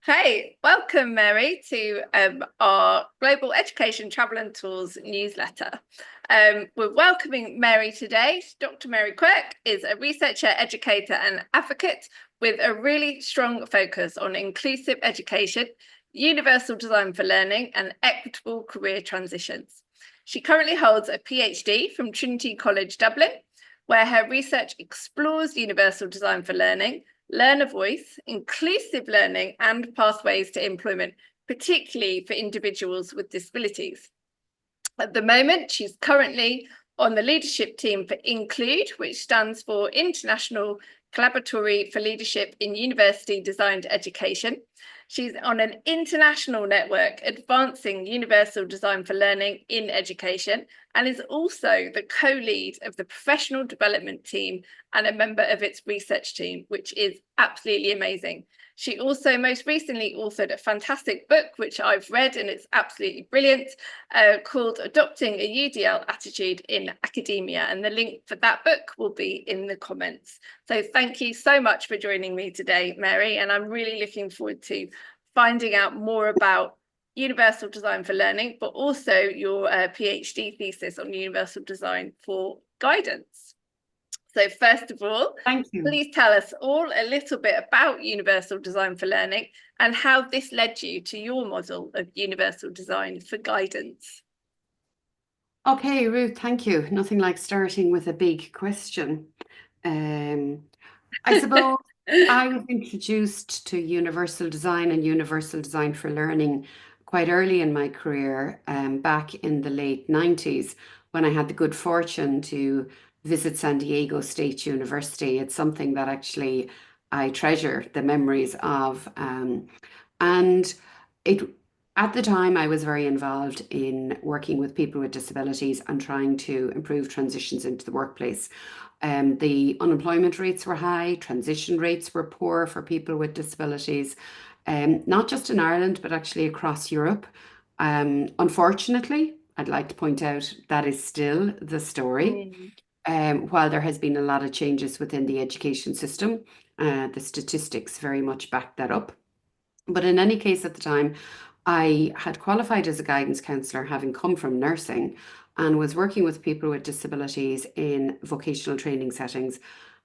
Hey, welcome, Mary, to our Global Education Travel and Tours newsletter. We're welcoming Mary today. Dr. Mary Quirke is a researcher, educator, and advocate with a really strong focus on inclusive education, universal design for learning, and equitable career transitions. She currently holds a PhD from Trinity College Dublin, where her research explores universal design for learning, learner voice, inclusive learning, and pathways to employment, particularly for individuals with disabilities. At the moment, she's currently on the leadership team for Include, which stands for International Collaboratory for Leadership in University Designed Education. She's on an international network advancing universal design for learning in education, and is also the co-lead of the professional development team and a member of its research team, which is absolutely amazing. She also most recently authored a fantastic book, which I've read, and it's absolutely brilliant, called Adopting a UDL Attitude in Academia. And the link for that book will be in the comments. So thank you so much for joining me today, Mary. And I'm really looking forward to finding out more about universal design for learning, but also your PhD thesis on universal design for guidance. So first of all, Thank you. please tell us all a little bit about universal design for learning and how this led you to your model of universal design for guidance. Okay, Ruth, thank you. Nothing like starting with a big question. I suppose I was introduced to universal design and universal design for learning quite early in my career, back in the late 90s, when I had the good fortune to visit San Diego State University. It's something that actually I treasure the memories of. And it At the time, I was very involved in working with people with disabilities and trying to improve transitions into the workplace. The unemployment rates were high, transition rates were poor for people with disabilities, not just in Ireland, but actually across Europe. Unfortunately, I'd like to point out that is still the story. Mm. While there has been a lot of changes within the education system, the statistics very much back that up. But in any case, at the time, I had qualified as a guidance counselor, having come from nursing, and was working with people with disabilities in vocational training settings,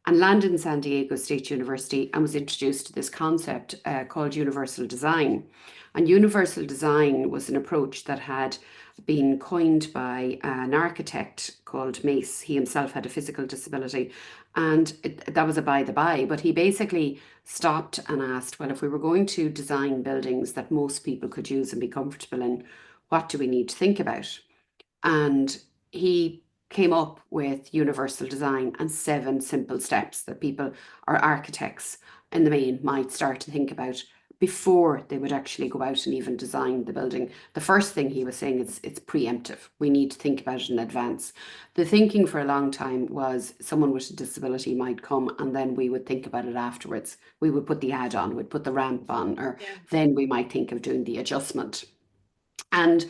and landed in San Diego State University and was introduced to this concept called universal design. And universal design was an approach that had been coined by an architect called Mace. He himself had a physical disability, and that was a by the by, but he basically stopped and asked, well, if we were going to design buildings that most people could use and be comfortable in, what do we need to think about? And he came up with universal design and 7 simple steps that people or architects in the main might start to think about before they would actually go out and even design the building. The first thing he was saying is it's preemptive. We need to think about it in advance. The thinking for a long time was someone with a disability might come and then we would think about it afterwards. We would put the ad on, we'd put the ramp on, or Yeah. then we might think of doing the adjustment. And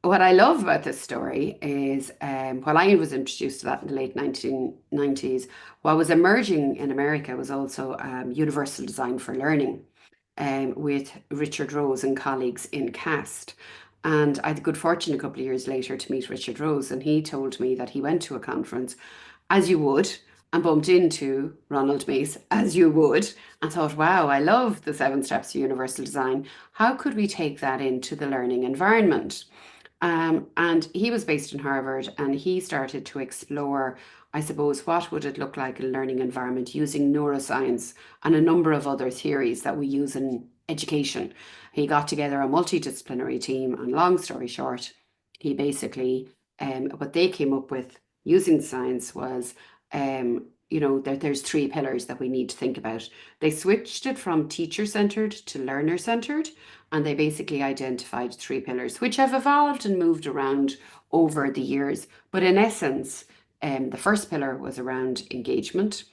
what I love about this story is, while I was introduced to that in the late 1990s, what was emerging in America was also universal design for learning, with Richard Rose and colleagues in CAST. And I had the good fortune a couple of years later to meet Richard Rose, and he told me that he went to a conference, as you would, and bumped into Ronald Mace, as you would, and thought, wow, I love the 7 steps of universal design. How could we take that into the learning environment? And he was based in Harvard, and he started to explore, I suppose, what would it look like in a learning environment using neuroscience and a number of other theories that we use in education. He got together a multidisciplinary team, and long story short, he basically, what they came up with using science was, there's 3 pillars that we need to think about. They switched it from teacher-centered to learner-centered, and they basically identified 3 pillars, which have evolved and moved around over the years. But in essence, the first pillar was around engagement.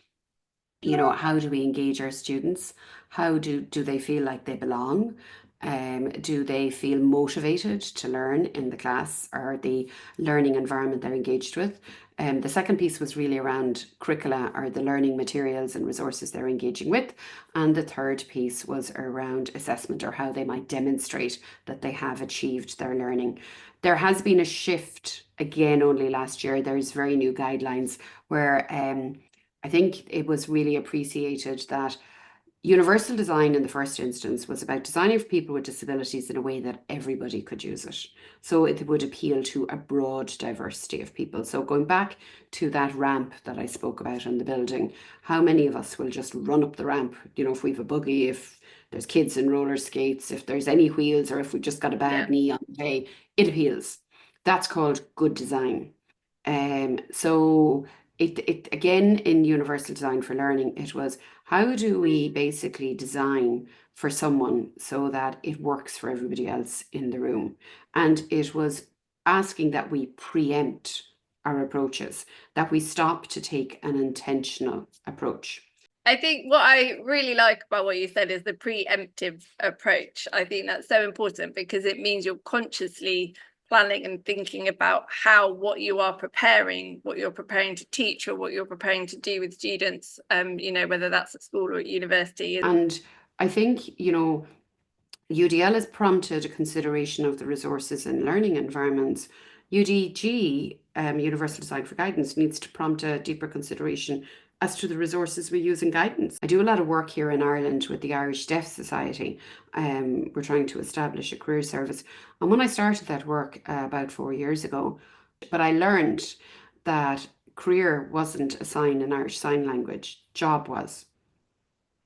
How do we engage our students? How do they feel like they belong? Do they feel motivated to learn in the class or the learning environment they're engaged with? The second piece was really around curricula or the learning materials and resources they're engaging with. And the third piece was around assessment or how they might demonstrate that they have achieved their learning. There has been a shift again only last year. There's very new guidelines where I think it was really appreciated that universal design in the first instance was about designing for people with disabilities in a way that everybody could use it. So it would appeal to a broad diversity of people. So going back to that ramp that I spoke about in the building, how many of us will just run up the ramp? You know, if we've a buggy, if there's kids in roller skates, if there's any wheels, or if we just got a Yeah. bad knee on the day, it appeals. That's called good design. So it again in universal design for learning, it was how do we basically design for someone so that it works for everybody else in the room? And it was asking that we preempt our approaches, that we stop to take an intentional approach. I think what I really like about what you said is the preemptive approach. I think that's so important because it means you're consciously planning and thinking about how what you are preparing, what you're preparing to teach or what you're preparing to do with students, you know, whether that's at school or at university. And I think, you know, UDL has prompted a consideration of the resources and learning environments. UDG, Universal Design for Guidance, needs to prompt a deeper consideration as to the resources we use in guidance. I do a lot of work here in Ireland with the Irish Deaf Society. We're trying to establish a career service. And when I started that work about 4 years ago, but I learned that career wasn't a sign in Irish Sign Language, job was.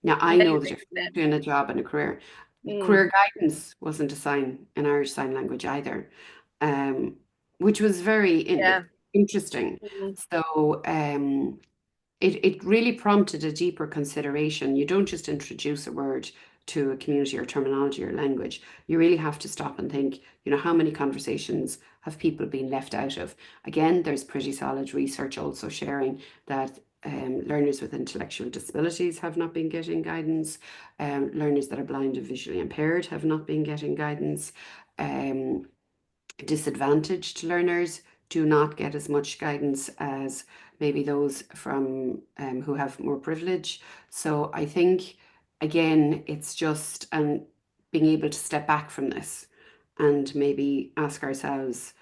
Now, I know the Amazing, difference isn't it? between a job and a career. Mm, Career guidance wasn't a sign in Irish Sign Language either, um, which was very yeah. interesting. Mm, So it really prompted a deeper consideration. You don't just introduce a word to a community or terminology or language. You really have to stop and think, you know, how many conversations have people been left out of? Again, there's pretty solid research also sharing that learners with intellectual disabilities have not been getting guidance. Learners that are blind and visually impaired have not been getting guidance. Um, Disadvantaged learners do not get as much guidance as maybe those from who have more privilege. So I think again, it's just being able to step back from this and maybe ask ourselves,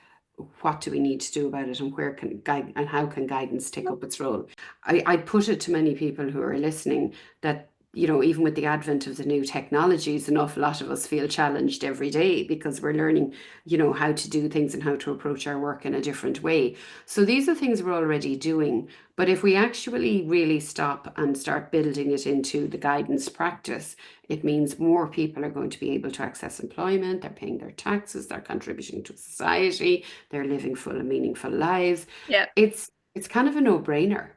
what do we need to do about it, and where can guide and how can guidance take up its role? I put it to many people who are listening that, you know, even with the advent of the new technologies, an awful lot of us feel challenged every day because we're learning, you know, how to do things and how to approach our work in a different way. So these are things we're already doing. But if we actually really stop and start building it into the guidance practice, it means more people are going to be able to access employment, they're paying their taxes, they're contributing to society, they're living full and meaningful lives. yeah. It's kind of a no-brainer.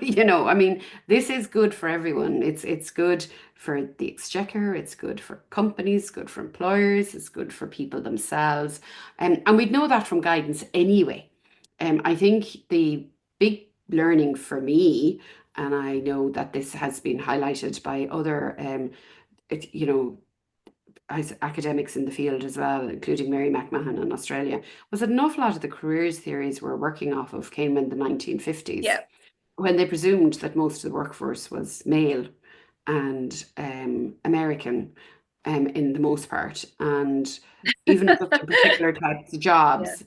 You know, I mean, this is good for everyone. It's good for the exchequer, it's good for companies, good for employers, it's good for people themselves. And we'd know that from guidance anyway. I think the big learning for me, and I know that this has been highlighted by other you know, as academics in the field as well, including Mary McMahon in Australia, was that an awful lot of the careers theories we're working off of came in the 1950s Yeah. when they presumed that most of the workforce was male and American in the most part, and even just in particular types of Yeah. jobs.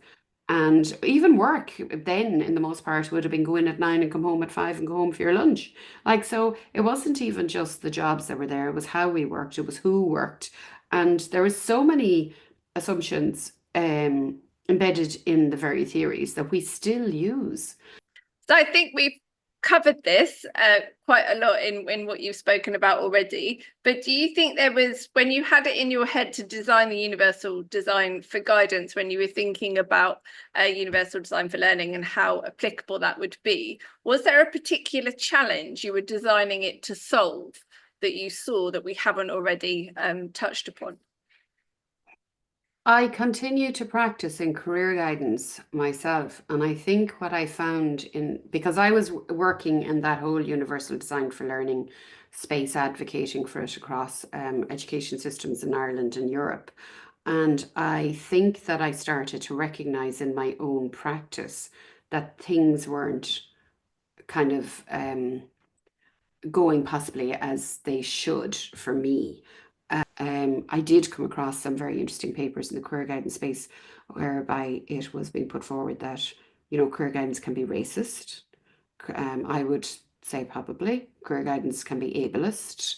And even work then, in the most part, would have been go in at 9 and come home at 5 and go home for your lunch. Like, so it wasn't even just the jobs that were there, it was how we worked, it was who worked. And there was so many assumptions embedded in the very theories that we still use. So I think we've covered this quite a lot in what you've spoken about already. But do you think there was, when you had it in your head to design the universal design for guidance, when you were thinking about universal design for learning and how applicable that would be, was there a particular challenge you were designing it to solve that you saw that we haven't already touched upon? I continue to practice in career guidance myself, and I think what I found in because I was working in that whole universal design for learning space advocating for it across education systems in Ireland and Europe. And I think that I started to recognize in my own practice that things weren't kind of going possibly as they should for me. I did come across some very interesting papers in the career guidance space whereby it was being put forward that, career guidance can be racist. I would say probably career guidance can be ableist.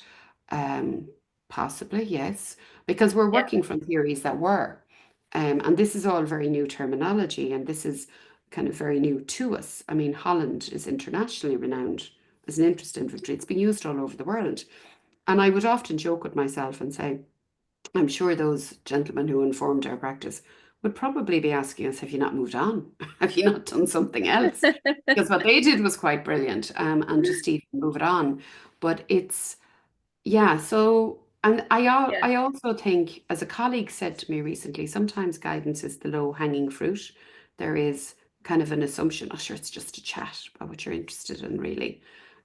Um, Possibly, yes, because we're Yeah, working from theories that were. And this is all very new terminology, and this is kind of very new to us. I mean, Holland is internationally renowned as an interest inventory. It's been used all over the world. And I would often joke with myself and say, I'm sure those gentlemen who informed our practice would probably be asking us, have you not moved on? Have you not done something else? Because what they did was quite brilliant, and just even move it on. But it's, yeah, so, and yeah, I also think, as a colleague said to me recently, sometimes guidance is the low-hanging fruit. There is kind of an assumption, oh, sure, it's just a chat about what you're interested in, really.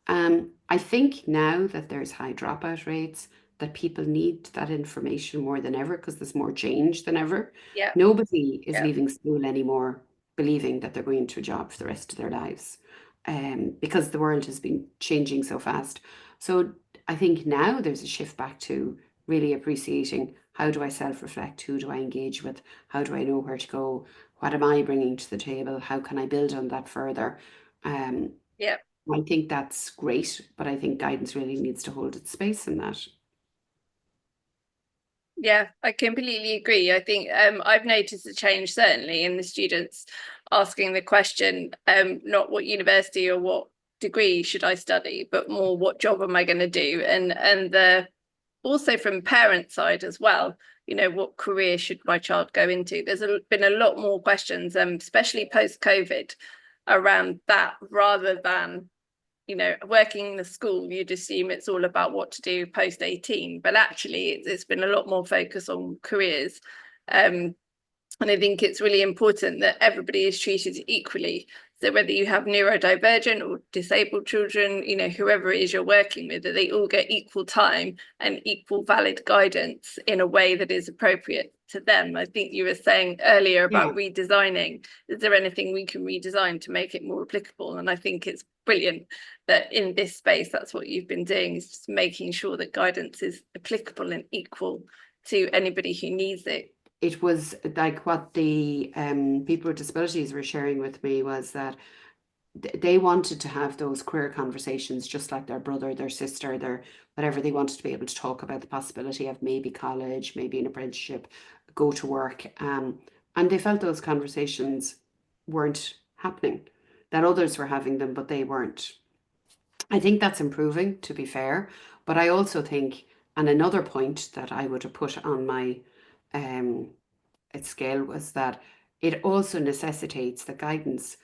I think now that there's high dropout rates, that people need that information more than ever because there's more change than ever. yeah, Nobody is yeah, leaving school anymore believing that they're going to a job for the rest of their lives, because the world has been changing so fast. So I think now there's a shift back to really appreciating, how do I self-reflect? Who do I engage with? How do I know where to go? What am I bringing to the table? How can I build on that further? Um, yeah. I think that's great, but I think guidance really needs to hold its space in that. Yeah, I completely agree. I think I've noticed a change certainly in the students asking the question, not what university or what degree should I study, but more what job am I going to do? And the also from parent side as well, what career should my child go into? There's been a lot more questions, especially post COVID, around that rather than working in the school, you'd assume it's all about what to do post 18, but actually it's been a lot more focus on careers. Um, and I think it's really important that everybody is treated equally. So whether you have neurodivergent or disabled children, whoever it is you're working with, that they all get equal time and equal valid guidance in a way that is appropriate to them. I think you were saying earlier Yeah. about redesigning. Is there anything we can redesign to make it more applicable? And I think it's brilliant that in this space, that's what you've been doing, is just making sure that guidance is applicable and equal to anybody who needs it. It was like what the people with disabilities were sharing with me was that they wanted to have those career conversations just like their brother, their sister, their whatever. They wanted to be able to talk about the possibility of maybe college, maybe an apprenticeship, go to work. And they felt those conversations weren't happening, that others were having them, but they weren't. I think that's improving, to be fair. But I also think, and another point that I would have put on my um, scale was that it also necessitates that guidance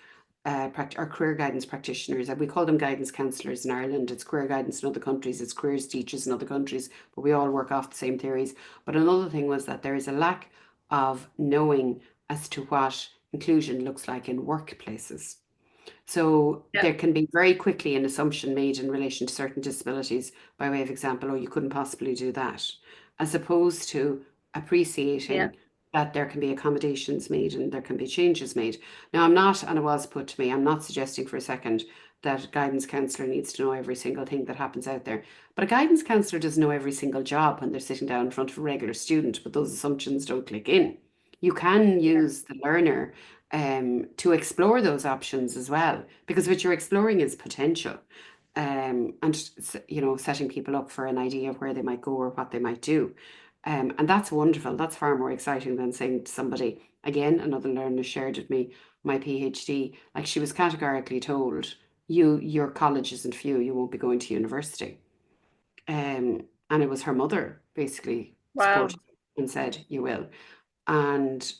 or career guidance practitioners, and we call them guidance counsellors in Ireland. It's career guidance in other countries, it's careers teachers in other countries, but we all work off the same theories. But another thing was that there is a lack of knowing as to what inclusion looks like in workplaces. So Yeah, there can be very quickly an assumption made in relation to certain disabilities, by way of example, oh, you couldn't possibly do that, as opposed to yeah, appreciating that there can be accommodations made and there can be changes made. Now, I'm not, and it was put to me, I'm not suggesting for a second that a guidance counsellor needs to know every single thing that happens out there. But a guidance counsellor doesn't know every single job when they're sitting down in front of a regular student, but those assumptions don't click in. You can use the learner to explore those options as well, because what you're exploring is potential, and setting people up for an idea of where they might go or what they might do, and that's wonderful. That's far more exciting than saying to somebody, again, another learner shared with me my PhD, like she was categorically told, your college isn't for you, you won't be going to university, and it was her mother basically wow, supported and said you will, and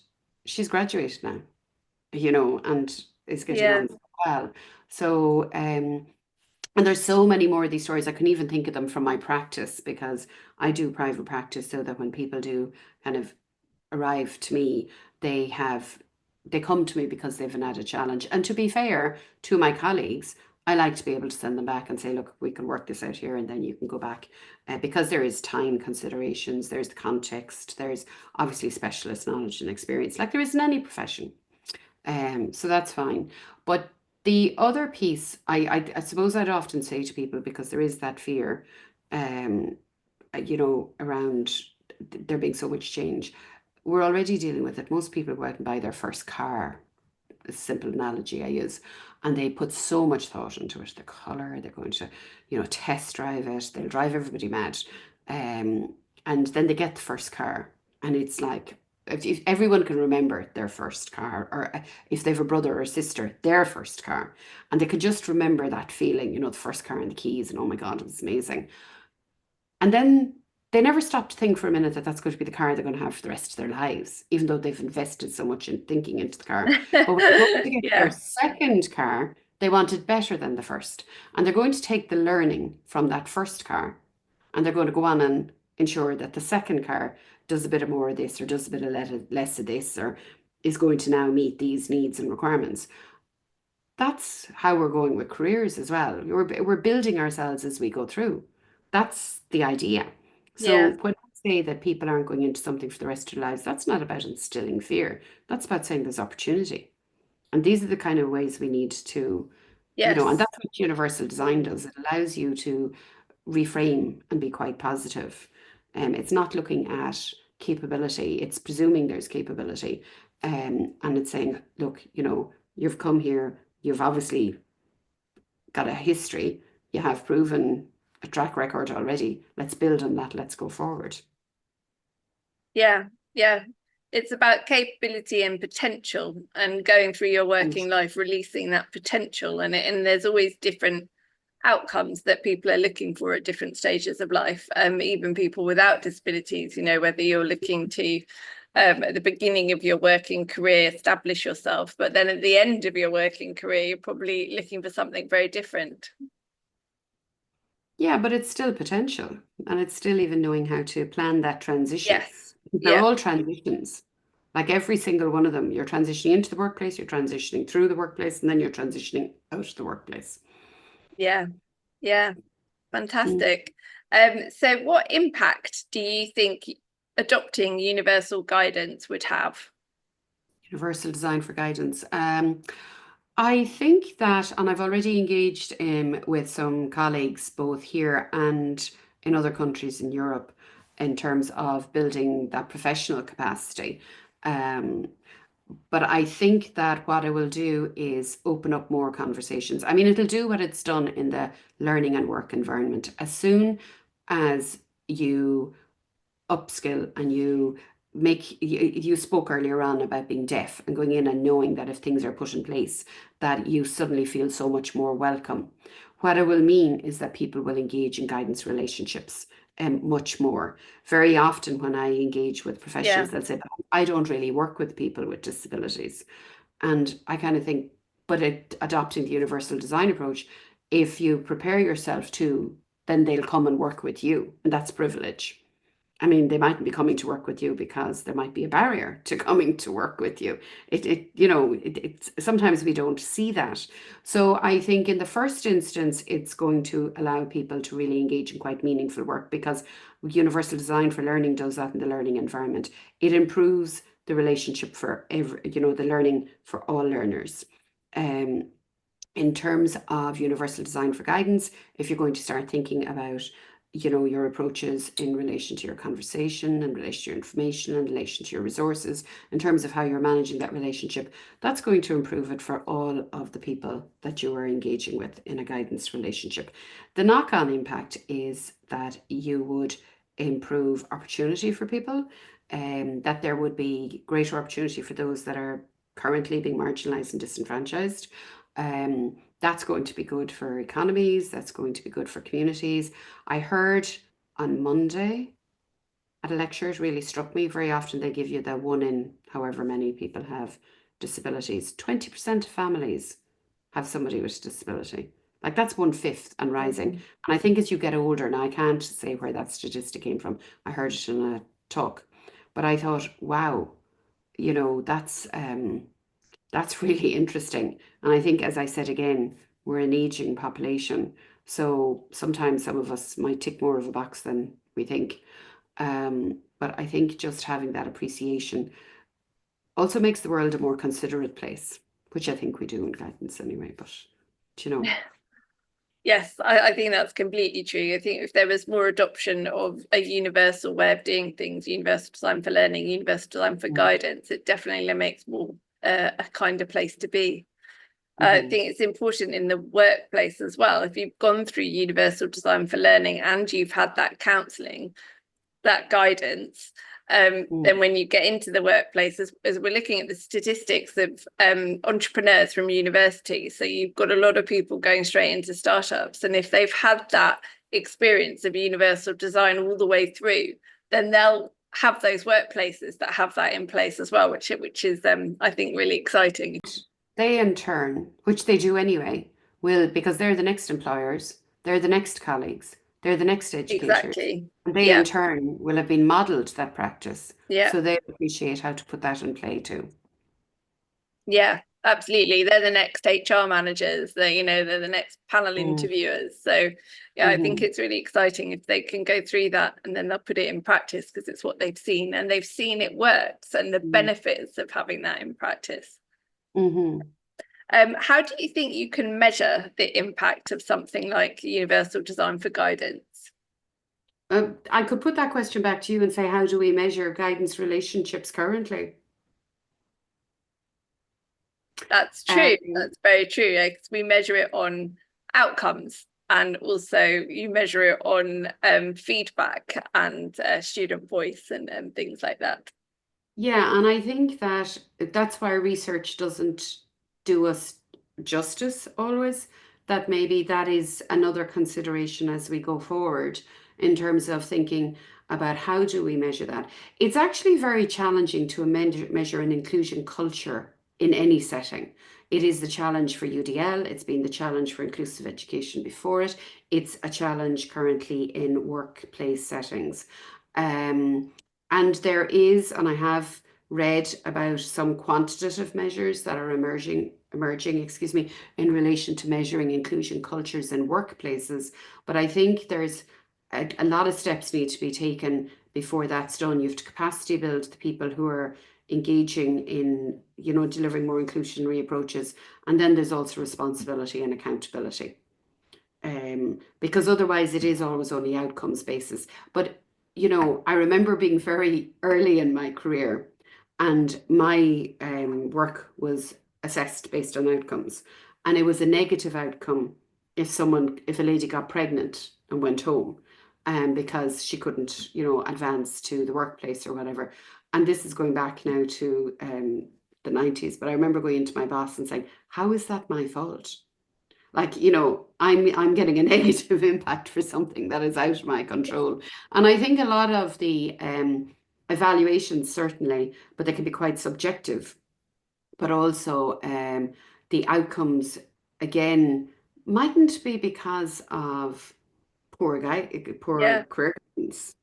she's graduated now, and is getting yeah, on so well. So, and there's so many more of these stories. I can even think of them from my practice because I do private practice, so that when people do kind of arrive to me, they come to me because they've an added challenge. And to be fair to my colleagues, I like to be able to send them back and say, look, we can work this out here and then you can go back. Because there is time considerations, there's the context, there's obviously specialist knowledge and experience, like there is in any profession. So that's fine. But the other piece, I suppose I'd often say to people, because there is that fear, um, around there being so much change. We're already dealing with it. Most people go out and buy their first car, a simple analogy I use, and they put so much thought into it. The color, they're going to, test drive it. They'll drive everybody mad, um, and then they get the first car, and it's like if everyone can remember their first car, or if they have a brother or a sister, their first car, and they can just remember that feeling, the first car and the keys, and oh my God, it was amazing. And then they never stop to think for a minute that that's going to be the car they're going to have for the rest of their lives, even though they've invested so much in thinking into the car. But when they're going to get their Yeah, second car, they want it better than the first. And they're going to take the learning from that first car and they're going to go on and ensure that the second car does a bit of more of this or does a bit of less of this or is going to now meet these needs and requirements. That's how we're going with careers as well. We're building ourselves as we go through. That's the idea. So yeah, when I say that people aren't going into something for the rest of their lives, that's not about instilling fear. That's about saying there's opportunity. And these are the kind of ways we need to, and yes, that's what universal design does. It allows you to reframe and be quite positive. It's not looking at capability, it's presuming there's capability. And it's saying, look, you've come here, you've obviously got a history, you have proven a track record already. Let's build on that, let's go forward. yeah, yeah. It's about capability and potential and going through your And working life, releasing that potential. And there's always different outcomes that people are looking for at different stages of life. Even people without disabilities, whether you're looking to at the beginning of your working career establish yourself, but then at the end of your working career you're probably looking for something very different. yeah, but it's still potential. And it's still even knowing how to plan that transition. Yes, They're yeah, all transitions. Like every single one of them, you're transitioning into the workplace, you're transitioning through the workplace, and then you're transitioning out of the workplace. yeah, yeah. Mm. Fantastic. So what impact do you think adopting universal guidance would have? Universal design for guidance. I think that, and I've already engaged with some colleagues both here and in other countries in Europe in terms of building that professional capacity. Um, but I think that what it will do is open up more conversations. I mean, it'll do what it's done in the learning and work environment. As soon as you upskill and you spoke earlier on about being deaf and going in and knowing that if things are put in place that you suddenly feel so much more welcome. What it will mean is that people will engage in guidance relationships much more. Very often when I engage with Yeah, professionals, they'll say, I don't really work with people with disabilities. And I kind of think, but adopting the universal design approach, if you prepare yourself to, then they'll come and work with you. And that's privilege. I mean, they mightn't be coming to work with you because there might be a barrier to coming to work with you. It's sometimes we don't see that. So I think in the first instance, it's going to allow people to really engage in quite meaningful work because universal design for learning does that in the learning environment. It improves the relationship for the learning for all learners. Um, in terms of universal design for guidance, if you're going to start thinking about, your approaches in relation to your conversation, in relation to your information, in relation to your resources, in terms of how you're managing that relationship, that's going to improve it for all of the people that you are engaging with in a guidance relationship. The knock-on impact is that you would improve opportunity for people, and that there would be greater opportunity for those that are currently being marginalized and disenfranchised. That's going to be good for economies, that's going to be good for communities. I heard on Monday at a lecture, it really struck me. Very often they give you the one in however many people have disabilities. 20% of families have somebody with a disability. Like that's one fifth and rising. mm, And I think as you get older, and I can't say where that statistic came from, I heard it in a talk, but I thought, wow, that's really interesting. And I think, as I said again, we're an aging population. So sometimes some of us might tick more of a box than we think. But I think just having that appreciation also makes the world a more considerate place, which I think we do in guidance anyway. But, you know. Yes, I think that's completely true. I think if there was more adoption of a universal way of doing things, universal design for learning, universal design for Mm. guidance, it definitely makes more a kinder place to be. I Mhm. think it's important in the workplace as well. If you've gone through universal design for learning and you've had that counselling, that guidance, then when you get into the workplace, as we're looking at the statistics of entrepreneurs from university, so you've got a lot of people going straight into startups, and if they've had that experience of universal design all the way through, then they'll have those workplaces that have that in place as well, which is I think really exciting. They in turn, which they do anyway, will, because they're the next employers, they're the next colleagues, they're the next educators, Exactly. and they in Yeah. turn will have been modelled that practice. Yeah. So they appreciate how to put that in play too. Yeah, absolutely. They're the next HR managers. They're the next panel Mm. interviewers. So yeah, I think Hmm. it's really exciting if they can go through that and then they'll put it in practice because it's what they've seen and they've seen it works and the benefits of having that in practice. Mm-hmm. How do you think you can measure the impact of something like universal design for guidance? I could put that question back to you and say, how do we measure guidance relationships currently? That's true. Um, That's very true. Because we measure it on outcomes, and also you measure it on feedback and student voice and things like that. Yeah, and I think that that's why research doesn't do us justice always. That maybe that is another consideration as we go forward in terms of thinking about how do we measure that. It's actually very challenging to measure an inclusion culture in any setting. It is the challenge for UDL, it's been the challenge for inclusive education before it, it's a challenge currently in workplace settings. Um, and there is, and I have read about some quantitative measures that are emerging, in relation to measuring inclusion cultures in workplaces. But I think there's a lot of steps need to be taken before that's done. You have to capacity build the people who are engaging in, delivering more inclusionary approaches. And then there's also responsibility and accountability. Because otherwise it is always only outcomes basis. But I remember being very early in my career, and my work was assessed based on outcomes, and it was a negative outcome if a lady got pregnant and went home, because she couldn't, advance to the workplace or whatever. And this is going back now to the 90s, but I remember going into my boss and saying, "How is that my fault?" Like, I'm getting a negative impact for something that is out of my control. And I think a lot of the evaluations, certainly, but they can be quite subjective, but also the outcomes, again, mightn't be because of Yeah. poor career guidance.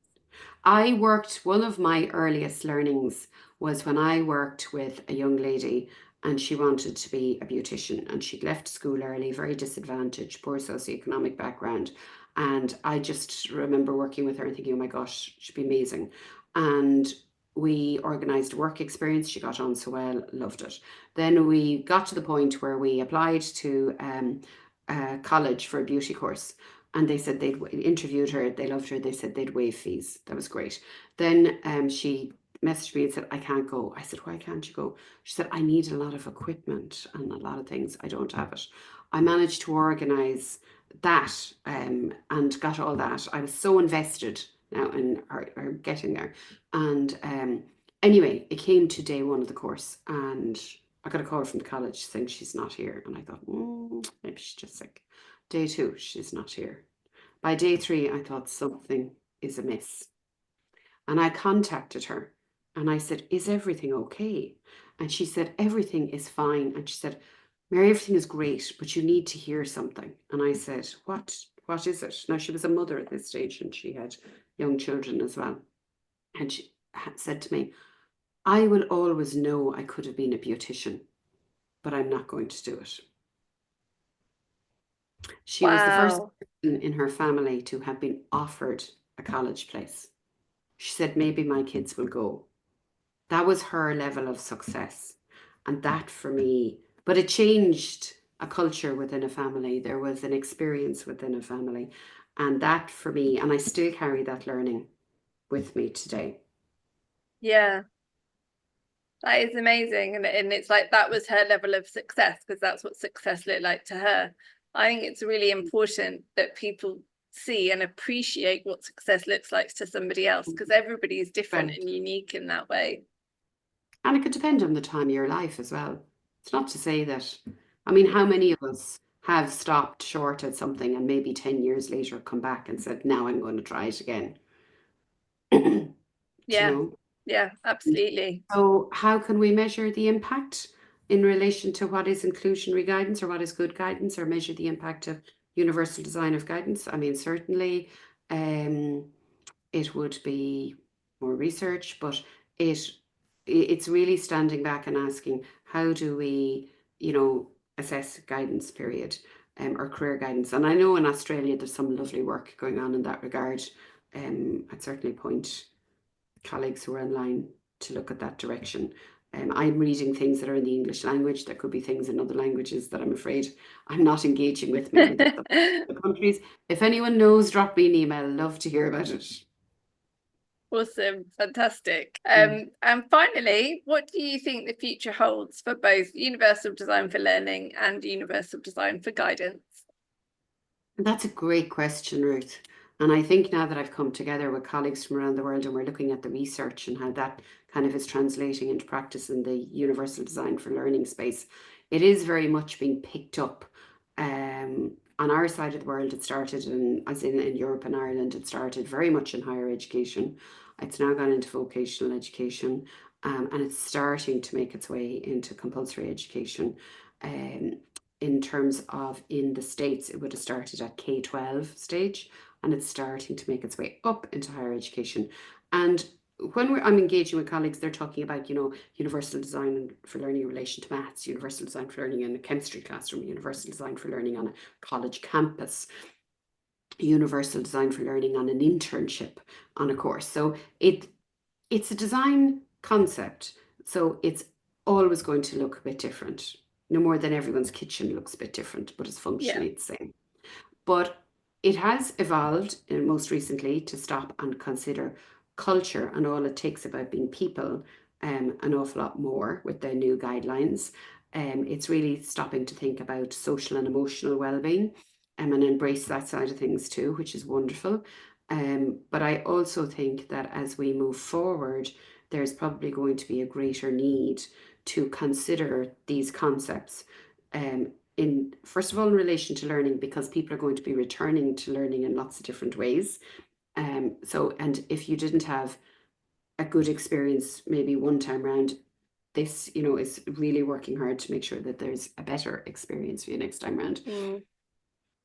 One of my earliest learnings was when I worked with a young lady, and she wanted to be a beautician, and she'd left school early, very disadvantaged, poor socioeconomic background. And I just remember working with her and thinking, oh my gosh, she'd be amazing. And we organized a work experience. She got on so well, loved it. Then we got to the point where we applied to college for a beauty course, and they said they'd interviewed her, they loved her, they said they'd waive fees. That was great. Then she messaged me and said, I can't go. I said, why can't you go? She said, I need a lot of equipment and a lot of things. I don't have it. I managed to organize that, and got all that. I was so invested now in her getting there. And anyway, it came to day one of the course, and I got a call from the college saying she's not here. And I thought, maybe she's just sick. Day two, she's not here. By day three, I thought something is amiss. And I contacted her and I said, is everything okay? And she said, everything is fine. And she said, Mary, everything is great, but you need to hear something. And I said, what is it? Now, she was a mother at this stage and she had young children as well. And she said to me, I will always know I could have been a beautician, but I'm not going to do it. She was the first Wow. person in her family to have been offered a college place. She said, maybe my kids will go. That was her level of success. And that for me, but it changed a culture within a family. There was an experience within a family. And that for me, and I still carry that learning with me today. Yeah, that is amazing. And it's like that was her level of success, because that's what success looked like to her. I think it's really important that people see and appreciate what success looks like to somebody else, because everybody is different Right. and unique in that way. And it could depend on the time of your life as well. It's not to say that, I mean, how many of us have stopped short at something and maybe 10 years later come back and said, now I'm going to try it again? Do you Yeah, know? yeah, absolutely. So, how can we measure the impact in relation to what is inclusionary guidance or what is good guidance, or measure the impact of universal design of guidance? I mean, certainly um, it would be more research, but it it's really standing back and asking, how do we, you know, assess guidance period, or career guidance? And I know in Australia there's some lovely work going on in that regard. I'd certainly point colleagues who are online to look at that direction. I'm reading things that are in the English language. There could be things in other languages that I'm afraid I'm not engaging with, maybe that's the countries. If anyone knows, drop me an email. Love to hear about it. Awesome, fantastic. Mm. And finally, what do you think the future holds for both universal design for learning and universal design for guidance? That's a great question, Ruth. And I think now that I've come together with colleagues from around the world and we're looking at the research and how that kind of is translating into practice in the universal design for learning space, it is very much being picked up. On our side of the world, it started as in Europe and Ireland, it started very much in higher education. It's now gone into vocational education, and it's starting to make its way into compulsory education. Um, in terms of in the States, it would have started at K-12 stage, and it's starting to make its way up into higher education. And when I'm engaging with colleagues, they're talking about, you know, universal design for learning in relation to maths, universal design for learning in a chemistry classroom, universal design for learning on a college campus, universal design for learning on an internship on a course. So it's a design concept. So it's always going to look a bit different. No more than everyone's kitchen looks a bit different, but it's Yeah. functionally the same. But it has evolved most recently to stop and consider culture and all it takes about being people, an awful lot more with the new guidelines. It's really stopping to think about social and emotional well-being, and embrace that side of things too, which is wonderful. But I also think that as we move forward, there's probably going to be a greater need to consider these concepts, in first of all in relation to learning, because people are going to be returning to learning in lots of different ways. So, and if you didn't have a good experience maybe one time round, this, you know, is really working hard to make sure that there's a better experience for you next time round. Mm.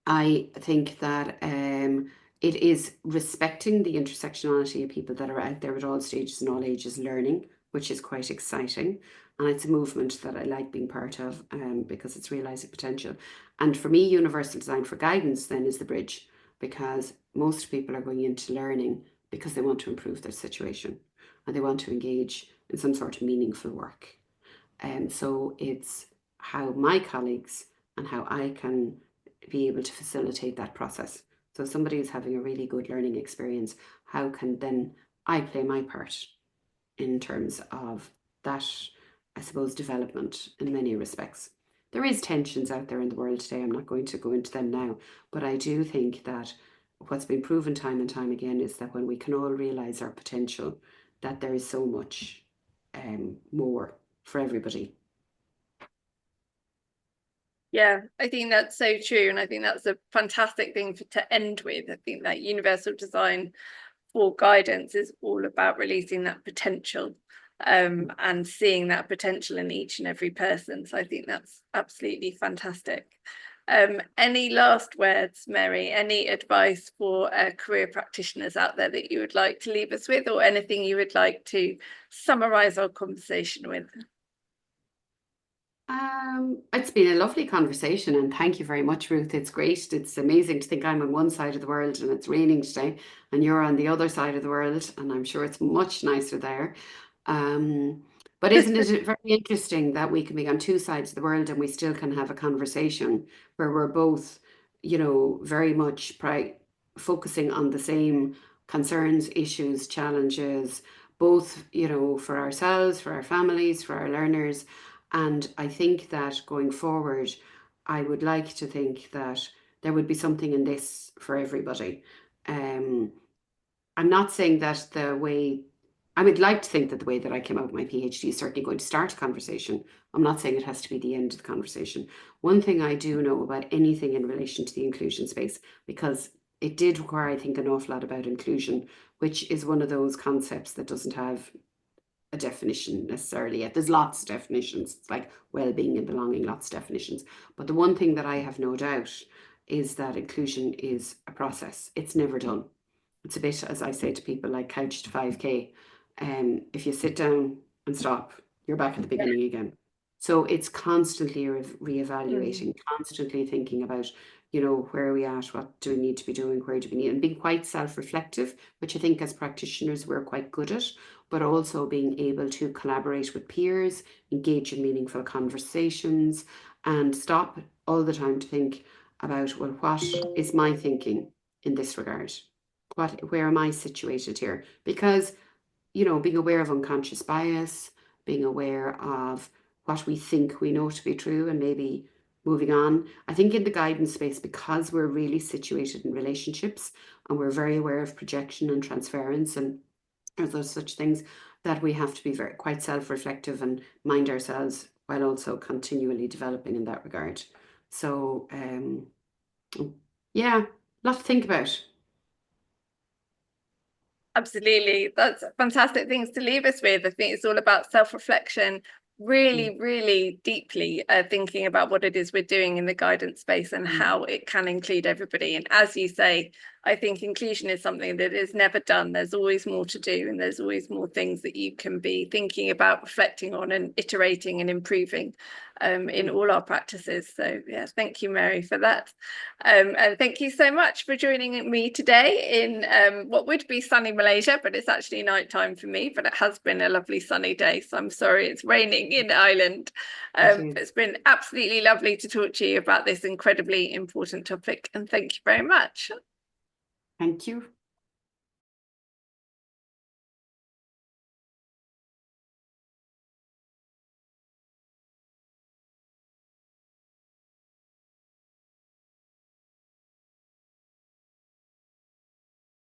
I think that it is respecting the intersectionality of people that are out there at all stages and all ages learning, which is quite exciting. And it's a movement that I like being part of, because it's realizing potential. And for me, universal design for guidance then is the bridge, because most people are going into learning because they want to improve their situation and they want to engage in some sort of meaningful work. And so it's how my colleagues and how I can be able to facilitate that process. So if somebody is having a really good learning experience, how can then I play my part in terms of that, I suppose, development in many respects. There is tensions out there in the world today. I'm not going to go into them now, but I do think that what's been proven time and time again is that when we can all realize our potential, that there is so much more for everybody. Yeah, I think that's so true. And I think that's a fantastic thing to end with. I think that universal design for guidance is all about releasing that potential, and seeing that potential in each and every person. So I think that's absolutely fantastic. Any last words, Mary? Any advice for career practitioners out there that you would like to leave us with, or anything you would like to summarize our conversation with? It's been a lovely conversation, and thank you very much, Ruth. It's great. It's amazing to think I'm on one side of the world and it's raining today, and you're on the other side of the world, and I'm sure it's much nicer there. Um, but isn't it very interesting that we can be on two sides of the world and we still can have a conversation where we're both, very much focusing on the same concerns, issues, challenges, both, for ourselves, for our families, for our learners. And I think that going forward, I would like to think that there would be something in this for everybody. Um, I'm not saying that I would like to think that the way that I came out with my PhD is certainly going to start a conversation. I'm not saying it has to be the end of the conversation. One thing I do know about anything in relation to the inclusion space, because it did require, I think, an awful lot about inclusion, which is one of those concepts that doesn't have a definition necessarily yet. There's lots of definitions. It's like well-being and belonging, lots of definitions. But the one thing that I have no doubt is that inclusion is a process. It's never done. It's a bit, as I say to people, like couch to 5K. If you sit down and stop, you're back at the beginning again. So it's constantly Mm. reevaluating, constantly thinking about, where are we at? What do we need to be doing? Where do we need? And being quite self-reflective, which I think as practitioners we're quite good at, but also being able to collaborate with peers, engage in meaningful conversations, and stop all the time to think about, well, what is my thinking in this regard? Where am I situated here? Because, being aware of unconscious bias, being aware of what we think we know to be true, and maybe moving on. I think in the guidance space, because we're really situated in relationships and we're very aware of projection and transference and those such things, that we have to be very quite self-reflective and mind ourselves while also continually developing in that regard. So yeah, a lot to think about. Absolutely. That's fantastic things to leave us with. I think it's all about self-reflection, Mm, really, really deeply thinking about what it is we're doing in the guidance space and mm, how it can include everybody. And as you say, I think inclusion is something that is never done. There's always more to do, and there's always more things that you can be thinking about, reflecting on, and iterating and improving in mm. all our practices. So, yeah, thank you, Mary, for that. And thank you so much for joining me today in what would be sunny Malaysia, but it's actually night time for me, but it has been a lovely sunny day. So I'm sorry it's raining in Ireland. It It's is. been absolutely lovely to talk to you about this incredibly important topic. And thank you very much. Thank you.